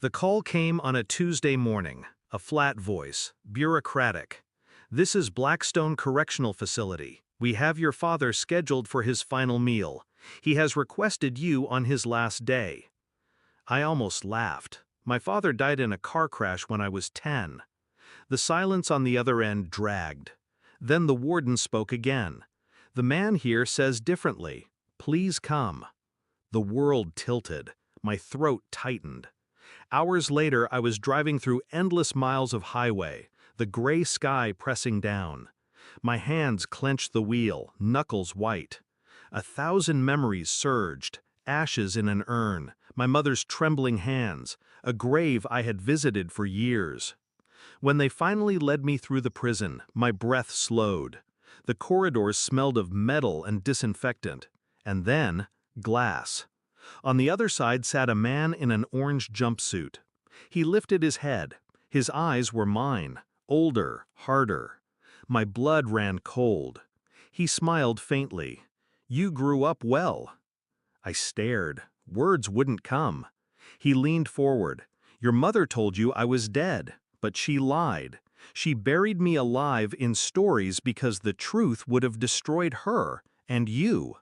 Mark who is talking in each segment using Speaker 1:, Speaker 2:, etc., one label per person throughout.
Speaker 1: The call came on a Tuesday morning, a flat voice, bureaucratic. "This is Blackstone Correctional Facility. We have your father scheduled for his final meal. He has requested you on his last day." I almost laughed. My father died in a car crash when I was 10. The silence on the other end dragged. Then the warden spoke again. "The man here says differently. Please come." The world tilted. My throat tightened. Hours later, I was driving through endless miles of highway, the gray sky pressing down. My hands clenched the wheel, knuckles white. 1,000 memories surged, ashes in an urn, my mother's trembling hands, a grave I had visited for years. When they finally led me through the prison, my breath slowed. The corridors smelled of metal and disinfectant. And then, glass. On the other side sat a man in an orange jumpsuit. He lifted his head. His eyes were mine, older, harder. My blood ran cold. He smiled faintly. "You grew up well." I stared. Words wouldn't come. He leaned forward. "Your mother told you I was dead, but she lied. She buried me alive in stories because the truth would have destroyed her and you."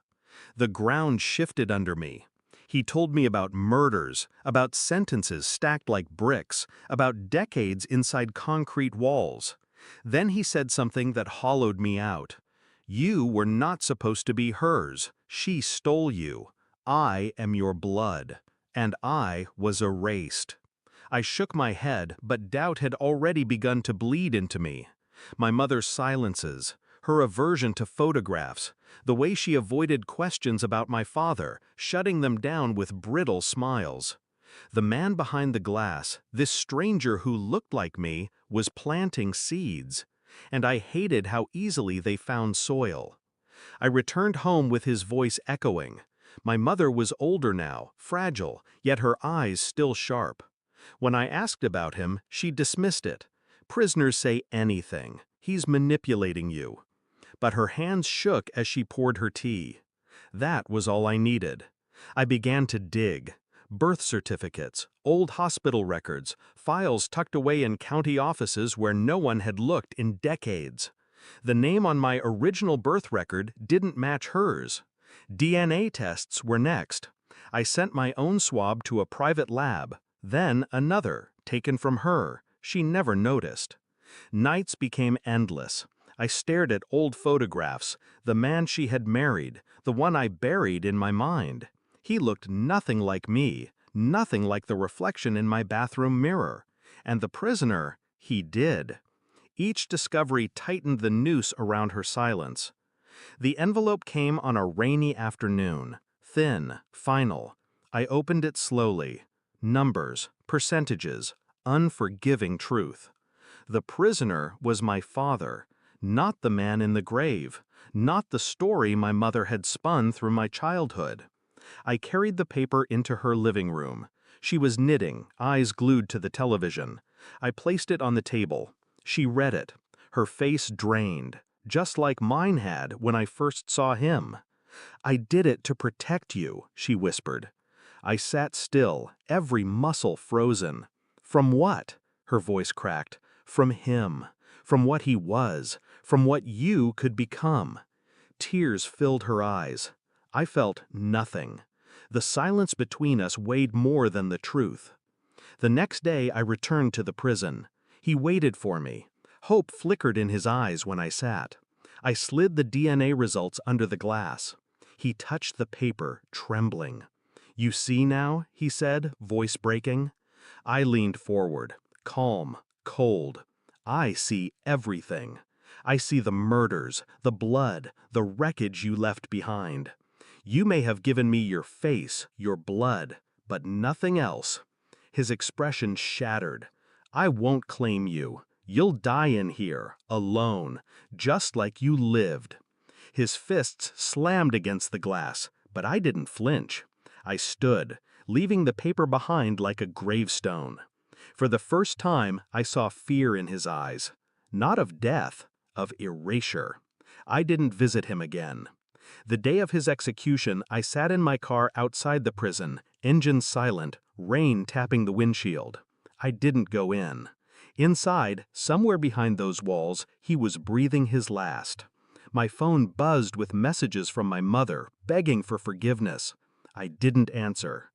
Speaker 1: The ground shifted under me. He told me about murders, about sentences stacked like bricks, about decades inside concrete walls. Then he said something that hollowed me out. "You were not supposed to be hers. She stole you. I am your blood." And I was erased. I shook my head, but doubt had already begun to bleed into me. My mother's silences, her aversion to photographs, the way she avoided questions about my father, shutting them down with brittle smiles. The man behind the glass, this stranger who looked like me, was planting seeds. And I hated how easily they found soil. I returned home with his voice echoing. My mother was older now, fragile, yet her eyes still sharp. When I asked about him, she dismissed it. "Prisoners say anything. He's manipulating you." But her hands shook as she poured her tea. That was all I needed. I began to dig. Birth certificates, old hospital records, files tucked away in county offices where no one had looked in decades. The name on my original birth record didn't match hers. DNA tests were next. I sent my own swab to a private lab, then another, taken from her. She never noticed. Nights became endless. I stared at old photographs, the man she had married, the one I buried in my mind. He looked nothing like me, nothing like the reflection in my bathroom mirror. And the prisoner, he did. Each discovery tightened the noose around her silence. The envelope came on a rainy afternoon, thin, final. I opened it slowly. Numbers, percentages, unforgiving truth. The prisoner was my father, not the man in the grave, not the story my mother had spun through my childhood. I carried the paper into her living room. She was knitting, eyes glued to the television. I placed it on the table. She read it. Her face drained, just like mine had when I first saw him. "I did it to protect you," she whispered. I sat still, every muscle frozen. "From what?" Her voice cracked. "From him. From what he was. From what you could become." Tears filled her eyes. I felt nothing. The silence between us weighed more than the truth. The next day I returned to the prison. He waited for me. Hope flickered in his eyes when I sat. I slid the DNA results under the glass. He touched the paper, trembling. "You see now?" he said, voice breaking. I leaned forward, calm, cold. "I see everything. I see the murders, the blood, the wreckage you left behind. You may have given me your face, your blood, but nothing else." His expression shattered. "I won't claim you. You'll die in here, alone, just like you lived." His fists slammed against the glass, but I didn't flinch. I stood, leaving the paper behind like a gravestone. For the first time, I saw fear in his eyes. Not of death, of erasure. I didn't visit him again. The day of his execution, I sat in my car outside the prison, engine silent, rain tapping the windshield. I didn't go in. Inside, somewhere behind those walls, he was breathing his last. My phone buzzed with messages from my mother, begging for forgiveness. I didn't answer.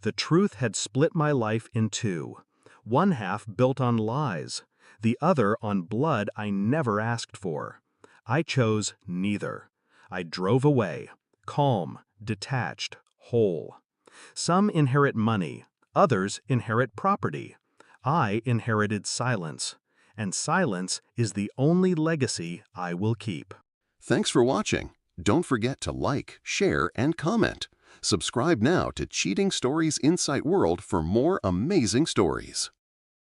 Speaker 1: The truth had split my life in two. One half built on lies, the other on blood I never asked for. I chose neither. I drove away, calm, detached, whole. Some inherit money, others inherit property. I inherited silence, and silence is the only legacy I will keep.
Speaker 2: Thanks for watching. Don't forget to like, share, and comment. Subscribe now to Cheating Stories Insight World for more amazing stories.